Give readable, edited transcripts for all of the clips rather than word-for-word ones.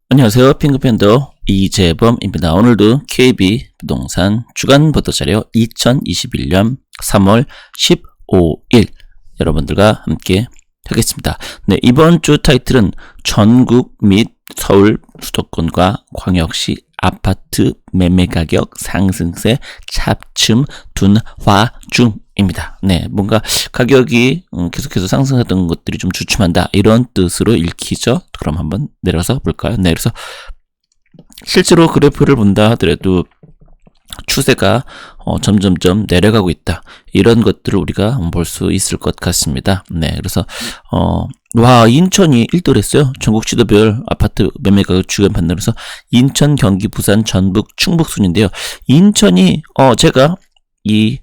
안녕하세요. 핑크팬더 이재범입니다. 오늘도 KB 부동산 주간 보도자료 2021년 3월 15일 여러분들과 함께 하겠습니다. 네, 이번 주 타이틀은 전국 및 서울 수도권과 광역시 아파트 매매 가격 상승세 차츰 둔화 중입니다. 네, 뭔가 가격이 계속해서 상승하던 것들이 좀 주춤한다 이런 뜻으로 읽히죠. 그럼 한번 내려서 볼까요? 네, 그래서 실제로 그래프를 본다 하더라도 추세가 점점점 내려가고 있다. 이런 것들을 우리가 볼 수 있을 것 같습니다. 네, 그래서 인천이 1등을 했어요. 전국 지도별 아파트 매매 가격 주간 판단에서 인천, 경기, 부산, 전북, 충북 순인데요. 인천이 제가 이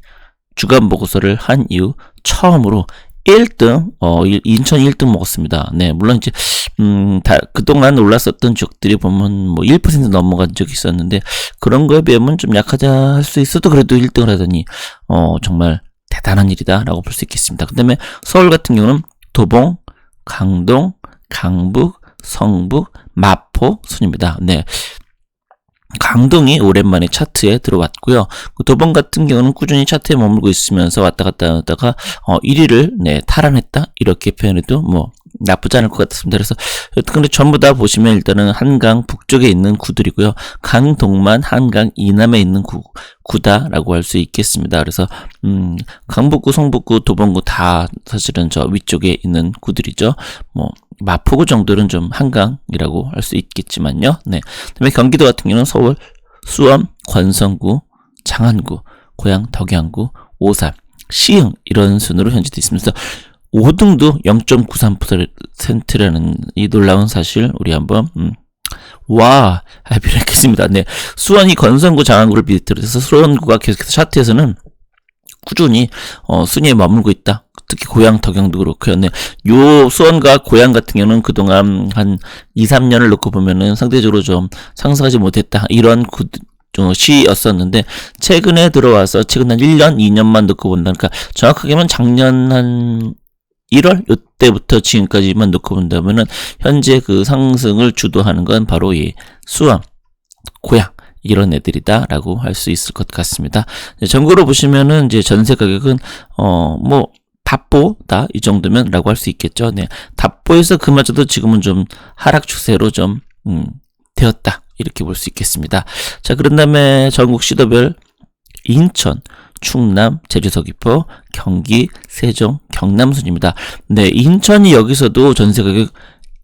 주간 보고서를 한 이후 처음으로 1등, 인천이 1등 먹었습니다. 네, 물론 이제, 그동안 올랐었던 지역들이 보면 뭐 1% 넘어간 적이 있었는데, 그런 거에 비하면 좀 약하자 할 수 있어도 그래도 1등을 하더니, 정말 대단한 일이다라고 볼 수 있겠습니다. 그 다음에 서울 같은 경우는 도봉, 강동, 강북, 성북, 마포 순입니다. 네. 강동이 오랜만에 차트에 들어왔고요. 도봉 같은 경우는 꾸준히 차트에 머물고 있으면서 왔다 갔다 하다가 1위를 탈환했다 이렇게 표현해도 뭐 나쁘지 않을 것 같습니다. 그래서 근데 전부 다 보시면 일단은 한강 북쪽에 있는 구들이고요. 강동만 한강 이남에 있는 구다라고 할 수 있겠습니다. 그래서 강북구, 성북구, 도봉구 다 사실은 저 위쪽에 있는 구들이죠. 뭐 마포구 정도는 좀 한강이라고 할 수 있겠지만요. 네. 그다음에 경기도 같은 경우는 서울, 수원, 권성구, 장안구, 고양, 덕양구, 오산, 시흥 이런 순으로 현재되어 있습니다. 5등도 0.93%라는 이 놀라운 사실 우리 한번 필요했겠습니다. 네, 수원이 권성구, 장안구를 비롯해서 수원구가 계속해서 차트에서는 꾸준히 순위에 머물고 있다. 특히 고양, 덕양도 그렇고요. 네, 요 수원과 고양 같은 경우는 그동안 한 2, 3년을 놓고 보면은 상대적으로 좀 상승하지 못했다. 이런 시였었는데 최근에 들어와서 최근 한 1년, 2년만 놓고 본다. 그러니까 정확하게는 작년 한 1월 이때부터 지금까지만 놓고 본다면은 현재 그 상승을 주도하는 건 바로 이 수원, 고양 이런 애들이다라고 할 수 있을 것 같습니다. 전국으로 보시면은 이제 전세 가격은 뭐 답보다 이 정도면라고 할 수 있겠죠. 네, 답보에서 그마저도 지금은 좀 하락 추세로 좀 되었다 이렇게 볼 수 있겠습니다. 자, 그런 다음에 전국 시도별 인천, 충남, 제주, 서귀포, 경기, 세종, 경남 순입니다. 네, 인천이 여기서도 전세 가격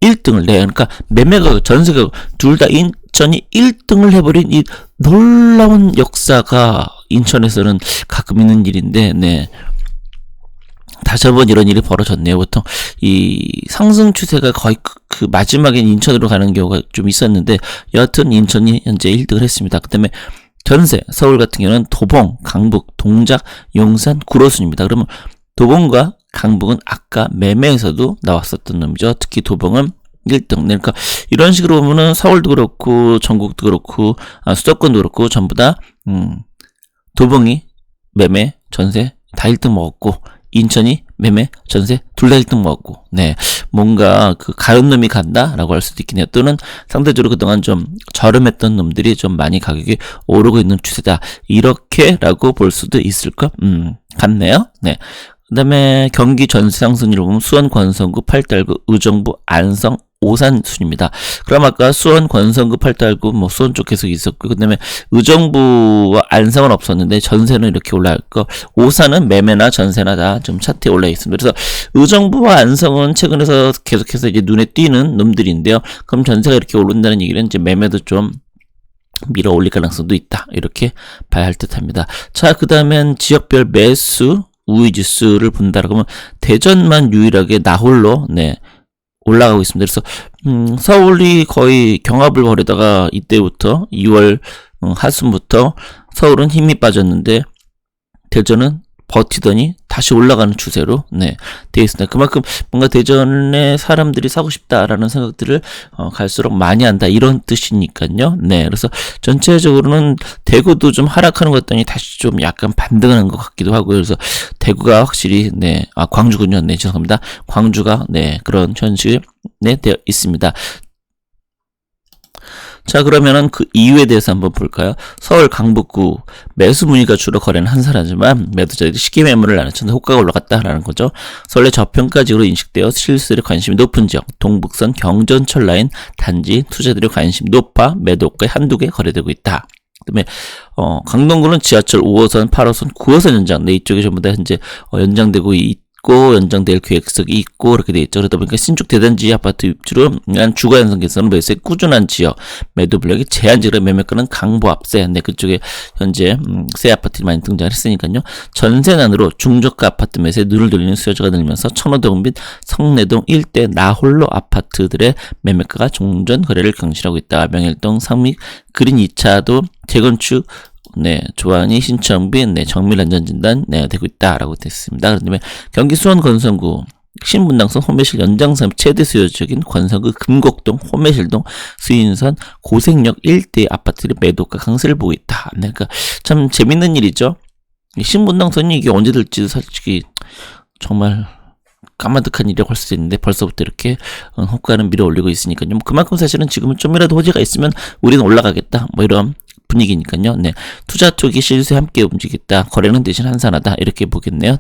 1등을 그러니까 매매 가격, 전세 가격 둘 다 인천이 1등을 해버린 이 놀라운 역사가 인천에서는 가끔 있는 일인데, 네. 다시 한번 이런 일이 벌어졌네요. 보통 이 상승 추세가 거의 그 마지막엔 인천으로 가는 경우가 좀 있었는데 여하튼 인천이 현재 1등을 했습니다. 그 다음에 전세, 서울 같은 경우는 도봉, 강북, 동작, 용산, 구로순입니다. 그러면 도봉과 강북은 아까 매매에서도 나왔었던 놈이죠. 특히 도봉은 1등. 그러니까 이런 식으로 보면은 서울도 그렇고 전국도 그렇고 수도권도 그렇고 전부 다 도봉이 매매, 전세 다 1등 먹었고 인천이 매매, 전세 둘 다 1등 먹었고, 네, 뭔가 그 가연 놈이 간다라고 할 수도 있긴 해요. 또는 상대적으로 그동안 좀 저렴했던 놈들이 좀 많이 가격이 오르고 있는 추세다. 이렇게라고 볼 수도 있을 것 같네요. 네. 그 다음에 경기 전세 상승률을 보면 수원, 권성구, 팔달구, 의정부, 안성, 오산 순입니다. 그럼 아까 수원, 권성구, 팔달구, 뭐 수원 쪽 계속 있었고, 그 다음에 의정부와 안성은 없었는데 전세는 이렇게 올라갔고, 오산은 매매나 전세나 다 좀 차트에 올라 있습니다. 그래서 의정부와 안성은 최근에서 계속해서 이제 눈에 띄는 놈들인데요. 그럼 전세가 이렇게 오른다는 얘기는 이제 매매도 좀 밀어 올릴 가능성도 있다. 이렇게 봐야 할 듯합니다. 자, 그 다음엔 지역별 매수 우위지수를 본다라고 하면 대전만 유일하게 나홀로 올라가고 있습니다. 그래서 서울이 거의 경합을 벌이다가 이때부터 2월 하순부터 서울은 힘이 빠졌는데 대전은 버티더니 다시 올라가는 추세로 되어 있습니다. 그만큼 뭔가 대전에 사람들이 사고 싶다라는 생각들을 갈수록 많이 한다 이런 뜻이니까요. 네, 그래서 전체적으로는 대구도 좀 하락하는 것 같더니 다시 좀 약간 반등하는 것 같기도 하고요. 그래서 대구가 확실히 광주군요. 네, 죄송합니다. 광주가 그런 현실이 되어 있습니다. 자, 그러면은 그 이유에 대해서 한번 볼까요? 서울 강북구 매수 문의가 주로 거래는 한산하지만 매도자들이 쉽게 매물을 나눠쳐서 호가가 올라갔다라는 거죠. 서울의 저평가 지역으로 인식되어 실수들의 관심이 높은 지역, 동북선 경전철 라인 단지 투자들의 관심이 높아 매도 호가에 한두 개 거래되고 있다. 그다음에 강동구는 지하철 5호선, 8호선, 9호선 연장, 네, 이쪽에 전부 다 현재 연장되고 있고 연장될 계획석이 있고 이렇게 돼 있죠. 그러다 보니까 신축 대단지 아파트 입주로 주거 양성 개선은 매수에 꾸준한 지역, 매도 블록이 제한적으로 매매가는 강보합세, 네, 그쪽에 현재 새 아파트들이 많이 등장했으니까요. 전세난으로 중저가 아파트 매수에 눈을 돌리는 수요자가 늘면서 천호동 및 성내동 일대 나홀로 아파트들의 매매가가 종전 거래를 경신하고 있다. 명일동, 상믹, 그린 2차도 재건축 네, 조항이 신청 및 네, 정밀 안전 진단 네, 되고 있다라고 됐습니다. 그다음에 경기 수원 건성구 신분당선 호매실 연장선 최대 수요 지역인 건성구 금곡동 호매실동 수인선 고색역 일대 아파트의 매도가 강세를 보고 있다. 네, 그러니까 참 재밌는 일이죠. 신분당선이 이게 언제 될지 솔직히 정말 까마득한 일이라고 할 수도 있는데 벌써부터 이렇게 호가는 밀어 올리고 있으니까요. 그만큼 사실은 지금은 좀이라도 호재가 있으면 우리는 올라가겠다. 뭐 이런 분위기니까요. 네, 투자 쪽이 실수에 함께 움직이겠다. 거래는 대신 한산하다. 이렇게 보겠네요.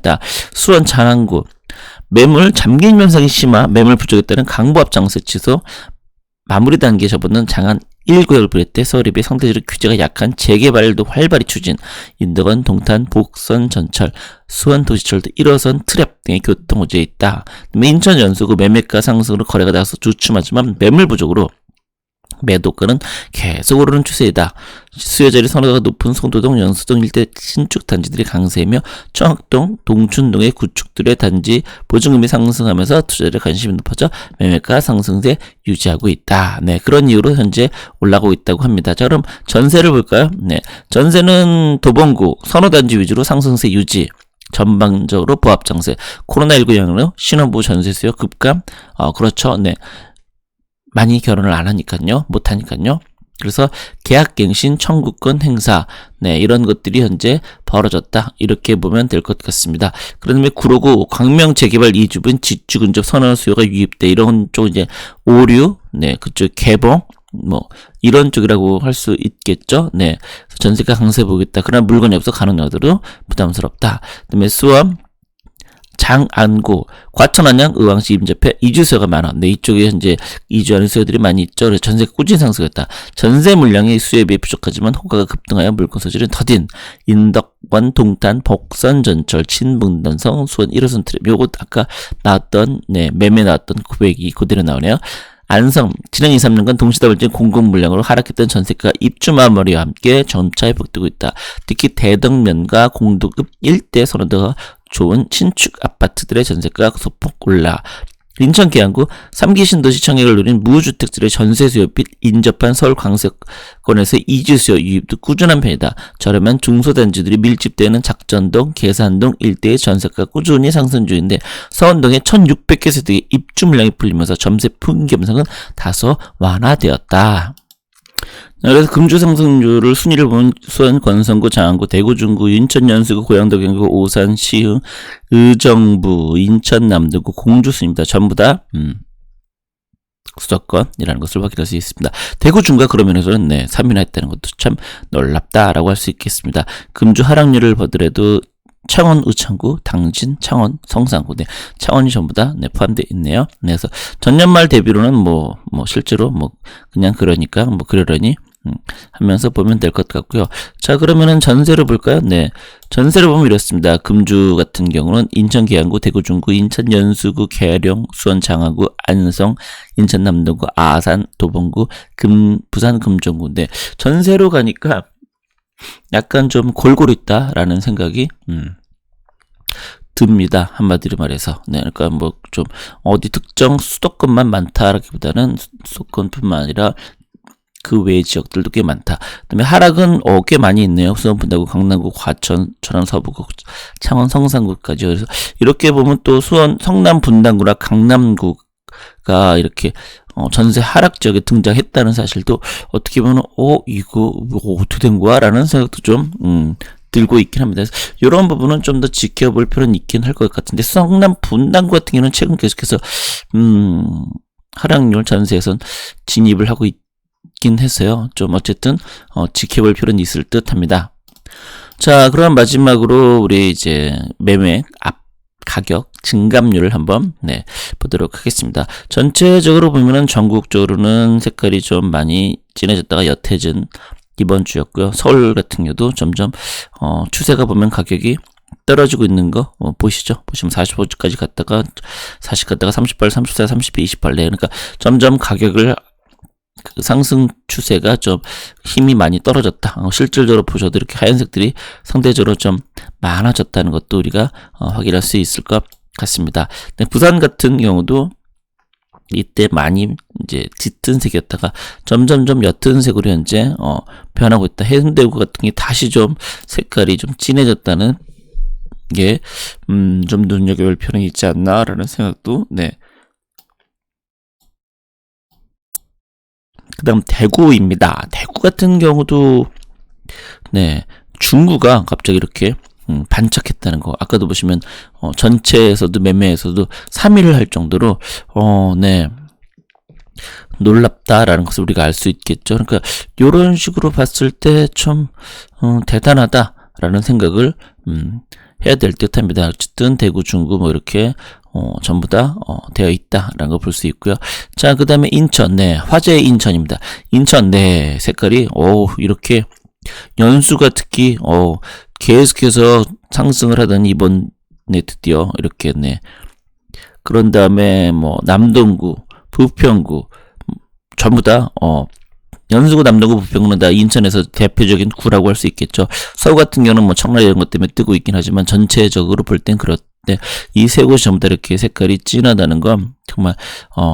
수원 장안구 매물 잠긴 현상이 심화 매물 부족에 따른 강보합 장세 취소 마무리 단계에 접어든 장안 1구역을 비롯해 서울에 비해 상대적으로 규제가 약한 재개발도 활발히 추진 인덕원, 동탄, 복선, 전철, 수원 도시철도 1호선, 트랩 등의 교통 호재에 있다. 인천 연수구 매매가 상승으로 거래가 나서 주춤하지만 매물 부족으로 매도가는 계속 오르는 추세이다. 수요자리 선호도가 높은 송도동, 연수동 일대 신축 단지들이 강세이며 청학동, 동춘동의 구축들의 단지 보증금이 상승하면서 투자자들의 관심이 높아져 매매가 상승세 유지하고 있다. 네, 그런 이유로 현재 올라가고 있다고 합니다. 자, 그럼 전세를 볼까요? 네, 전세는 도봉구 선호단지 위주로 상승세 유지. 전반적으로 보합장세, 코로나19 영향으로 신혼부부 전세 수요 급감. 그렇죠. 네. 많이 결혼을 안 하니까요. 못 하니까요. 그래서 계약갱신 청구권 행사, 네, 이런 것들이 현재 벌어졌다. 이렇게 보면 될 것 같습니다. 그런데 구로구 광명 재개발 이주분 지주 근접 선언 수요가 유입돼 이런 쪽 이제 오류, 네, 그쪽 개봉, 뭐 이런 쪽이라고 할 수 있겠죠. 네, 전세가 강세 보겠다. 그러나 물건이 없어 가는 여들도 부담스럽다. 그다음에 수원 장안구, 과천안양, 의왕시 임접해 이주수요가 많아. 네, 이쪽에 현재 이주하는 수요들이 많이 있죠. 그래서 전세가 꾸준히 상승했다. 전세 물량이 수요에 비해 부족하지만 호가가 급등하여 물건 소질은 더딘 인덕원, 동탄, 복선, 전철, 친분단성, 수원 1호선 트랩. 요거 아까 나왔던 네, 매매 나왔던 금액이 그대로 나오네요. 안성, 지난 2, 3년간 동시다발적 공급 물량으로 하락했던 전세가 입주 마무리와 함께 점차 회복되고 있다. 특히 대덕면과 공도급 일대 선호도가 좋은 신축 아파트들의 전세가가 소폭 올라. 인천 계양구 3기 신도시 청약을 노린 무주택들의 전세 수요 및 인접한 서울 광세권에서 이주 수요 유입도 꾸준한 편이다. 저렴한 중소단지들이 밀집되는 작전동, 계산동 일대의 전세가가 꾸준히 상승 중인데 서원동에 1600개 세대의 입주 물량이 풀리면서 점세 풍기 현상은 다소 완화되었다. 그래서 금주 상승률을 순위를 보면 수원, 권성구, 장안구, 대구, 중구, 인천, 연수구, 고양도, 경구, 오산, 시흥, 의정부, 인천, 남도구, 공주 순입니다. 전부 다 수도권이라는 것을 확인할 수 있습니다. 대구 중과 그런 면에서는 네, 3위나 했다는 것도 참 놀랍다라고 할 수 있겠습니다. 금주 하락률을 보더라도 창원, 의창구, 당진, 창원, 성산구, 네, 창원이 전부 다 네, 포함되어 있네요. 네, 그래서 전년 말 대비로는 뭐 실제로 그냥 그러니까 그러려니 하면서 보면 될 것 같고요. 자, 그러면은 전세로 볼까요? 네, 전세를 보면 이렇습니다. 금주 같은 경우는 인천 계양구, 대구 중구, 인천 연수구, 계룡, 수원 장안구, 안성, 인천 남동구, 아산, 도봉구, 부산 금정구. 네, 전세로 가니까 약간 좀 골고루 있다라는 생각이 듭니다. 한마디로 말해서. 네, 그러니까 좀 어디 특정 수도권만 많다라기보다는 수도권뿐만 아니라 그 외의 지역들도 꽤 많다. 그다음에 하락은 꽤 많이 있네요. 수원, 분당구, 강남구, 과천, 천안, 서부구, 창원, 성산구까지. 그래서 이렇게 보면 또 수원, 성남, 분당구나 강남구가 이렇게 전세 하락 지역에 등장했다는 사실도 어떻게 보면 이거 어떻게 된 거야? 라는 생각도 좀 들고 있긴 합니다. 그래서 이런 부분은 좀 더 지켜볼 필요는 있긴 할 것 같은데 성남 분당구 같은 경우는 최근 계속해서 하락률 전세에선 진입을 하고 있긴 했어요. 좀 어쨌든 지켜볼 필요는 있을 듯 합니다. 자, 그럼 마지막으로 우리 이제 매매 가격 증감률을 한번 보도록 하겠습니다. 전체적으로 보면은 전국적으로는 색깔이 좀 많이 진해졌다가 옅해진 이번 주였고요. 서울 같은 경우도 점점 추세가 보면 가격이 떨어지고 있는 거 보시죠. 보시면 45주까지 갔다가 40 갔다가 38, 34, 32, 28. 그러니까 점점 가격을 상승 추세가 좀 힘이 많이 떨어졌다. 실질적으로 보셔도 이렇게 하얀색들이 상대적으로 좀 많아졌다는 것도 우리가 확인할 수 있을 것 같습니다. 부산 같은 경우도 이때 많이 이제 짙은 색이었다가 점점 옅은 색으로 현재 변하고 있다. 해운대구 같은 게 다시 좀 색깔이 좀 진해졌다는 게 좀 눈여겨볼 필요는 있지 않나라는 생각도 그다음 대구입니다. 대구 같은 경우도 중구가 갑자기 이렇게 반짝했다는 거. 아까도 보시면 전체에서도 매매에서도 3위를 할 정도로 놀랍다라는 것을 우리가 알 수 있겠죠. 그러니까 이런 식으로 봤을 때 좀 대단하다라는 생각을 해야 될 듯합니다. 어쨌든 대구, 중구 뭐 이렇게 전부 다 되어 있다라는 걸 볼 수 있고요. 자, 그 다음에 인천, 화재의 인천입니다. 인천, 색깔이 이렇게 연수가 특히 계속해서 상승을 하던 이번에 드디어 이렇게 그런 다음에 뭐 남동구, 부평구 전부 다 연수구, 남동구, 부평구는 다 인천에서 대표적인 구라고 할 수 있겠죠. 서울 같은 경우는 뭐 청라 이런 것 때문에 뜨고 있긴 하지만 전체적으로 볼 땐 그렇대. 이 세 곳이 전부 다 이렇게 색깔이 진하다는 건 정말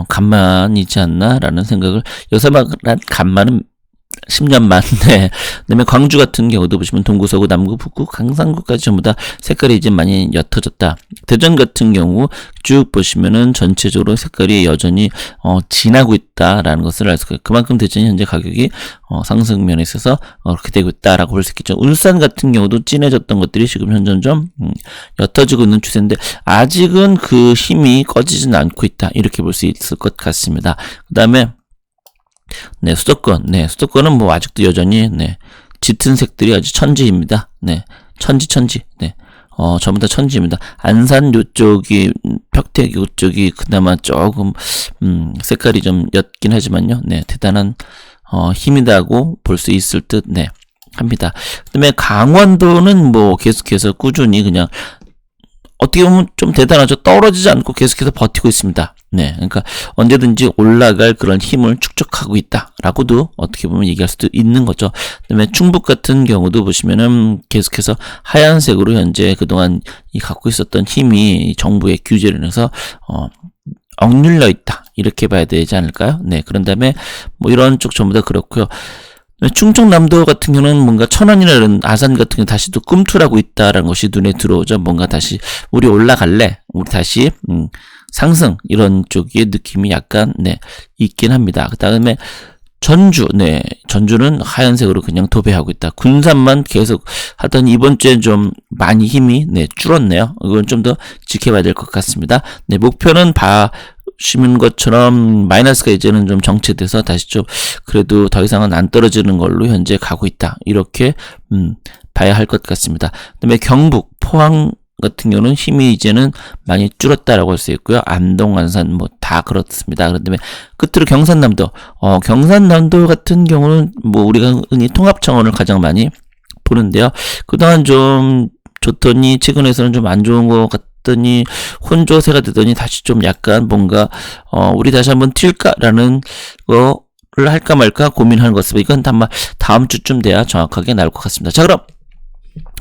간만이지 않나라는 생각을 여기서만 간만은 10년만. 그다음에 광주 같은 경우도 보시면 동구, 서구, 남구, 북구, 강산구까지 전부 다 색깔이 이제 많이 옅어졌다. 대전 같은 경우 쭉 보시면은 전체적으로 색깔이 여전히 진하고 있다라는 것을 알 수가 있고 그만큼 대전이 현재 가격이 상승면에 있어서 그렇게 되고 있다라고 볼 수 있겠죠. 울산 같은 경우도 진해졌던 것들이 지금 현재 좀 옅어지고 있는 추세인데 아직은 그 힘이 꺼지지는 않고 있다 이렇게 볼 수 있을 것 같습니다. 그다음에 수도권은 뭐 아직도 여전히 짙은 색들이 아주 천지입니다. 천지. 전부 다 천지입니다. 안산 요쪽이 평택 요쪽이 그나마 조금 색깔이 좀 옅긴 하지만요. 대단한 힘이다고 볼 수 있을 듯 합니다. 그다음에 강원도는 뭐 계속해서 꾸준히 그냥 어떻게 보면 좀 대단하죠. 떨어지지 않고 계속해서 버티고 있습니다. 그러니까 언제든지 올라갈 그런 힘을 축적하고 있다라고도 어떻게 보면 얘기할 수도 있는 거죠. 그다음에 충북 같은 경우도 보시면은 계속해서 하얀색으로 현재 그동안 갖고 있었던 힘이 정부의 규제로 인해서 억눌려 있다 이렇게 봐야 되지 않을까요? 그런 다음에 뭐 이런 쪽 전부 다 그렇고요. 충청남도 같은 경우는 뭔가 천안이나 이런 아산 같은 경우 다시 또 꿈틀하고 있다라는 것이 눈에 들어오죠. 뭔가 다시 우리 올라갈래, 우리 다시 상승 이런 쪽의 느낌이 약간 있긴 합니다. 그 다음에 전주는 하얀색으로 그냥 도배하고 있다. 군산만 계속 하던 이번 주에 좀 많이 힘이 줄었네요. 이건 좀 더 지켜봐야 될 것 같습니다. 목표는 보시는 것처럼 마이너스가 이제는 좀 정체돼서 다시 좀 그래도 더 이상은 안 떨어지는 걸로 현재 가고 있다. 이렇게 봐야 할 것 같습니다. 그다음에 경북, 포항 같은 경우는 힘이 이제는 많이 줄었다라고 할 수 있고요. 안동, 안산 뭐 다 그렇습니다. 그다음에 끝으로 경산남도, 경산남도 같은 경우는 뭐 우리가 흔히 통합청원을 가장 많이 보는데요. 그동안 좀 좋더니 최근에서는 좀 안 좋은 것 같더니 혼조세가 되더니 다시 좀 약간 뭔가 우리 다시 한번 튈까라는 거를 할까 말까 고민하는 것 같습니다. 이건 아마 다음 주쯤 돼야 정확하게 나올 것 같습니다. 자, 그럼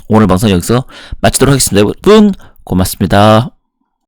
오늘 방송 여기서 마치도록 하겠습니다. 여러분 고맙습니다.